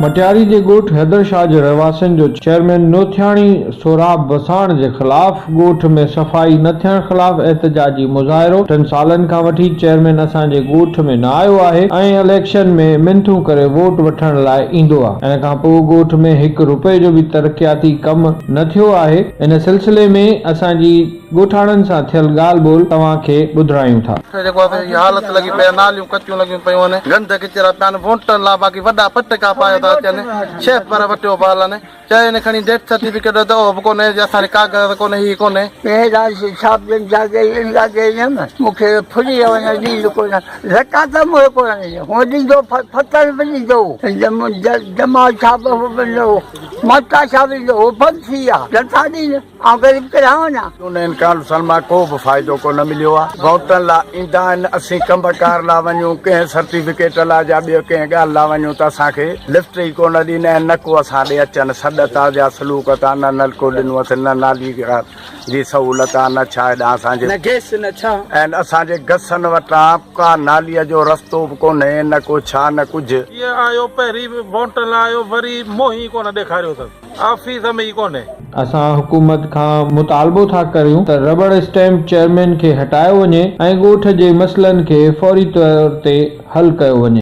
मटियारी जे ॻोठ हैदर शाह जे रहवासियुनि जो चेयरमैन नोथियाणी सोराब बसाण जे ख़िलाफ़ ॻोठ में सफ़ाई न थियण ख़िलाफ़ एहतजाजी मुज़ाहिरो। 3 सालनि खां वठी चेयरमैन असांजे ॻोठ में न आयो आहे ऐं इलेक्शन में मिंथू करे वोट वठण लाइ ईंदो आहे। इन खां पोइ ॻोठ में 1 रुपए जो बि तरक़ियाती कम न थियो आहे। इन सिलसिले में असांजी ॻोठाणनि सां थियल ॻाल्हि ॿोल तव्हांखे ॿुधायूं था। हालत लगी पे नालियूं कच्चियूं लॻियूं पियूं आहिनि, गंद किचरा पिया आहिनि, वोटनि लाइ बाक़ी वॾा पटका पाया था अचनि, शेफ पर वटियो पिया आहिनि, चाहे हिन खणी डेथ सर्टिफिकेट त उहो बि कोन्हे, असांजे कागज़ कोन्हे, ही कोन्हे। मूंखे फुली वञे ॾींदो कोन, ज़कात मूंखे कोन ॾींदो, हूअं ॾींदो फतल बि ॾींदो, जमाल छा बि ॾींदो, मता छा बि ॾींदो, उहो बंदि थी विया, नथा ॾींद, ऐं ग़रीब किरां वञा। उन काउंसिल मां को बि फ़ाइदो कोन मिलियो आहे। वोटनि लाइ ईंदा आहिनि, असीं कमकार लाइ वञूं, कंहिं सर्टिफिकेट लाइ या ॿियो कंहिं ॻाल्हि लाइ वञूं त असांखे लिफ्ट ई कोन ॾींदा आहिनि, न को असां ॾे अचनि, सॾ ताज़ा सलूक था, न नलको ॾिनो अथनि, न नाली जी सहूलियत आहे, न छा हेॾां असांजे ऐं असांजे गसनि वटां का नालीअ जो रस्तो बि कोन्हे, न को छा न कुझु। इहो आयो पहिरीं वोटनि लाइ आयो, वरी मोही कोन ॾेखारियो अथनि, ऑफिस में ई कोन्हे। असां हुकूमत खां मुतालबो था करियूं त रबड़ स्टैम्प चेयरमैन खे हटायो वञे ऐं ॻोठ जे मसइलनि खे फौरी तौर ते हल कयो वञे।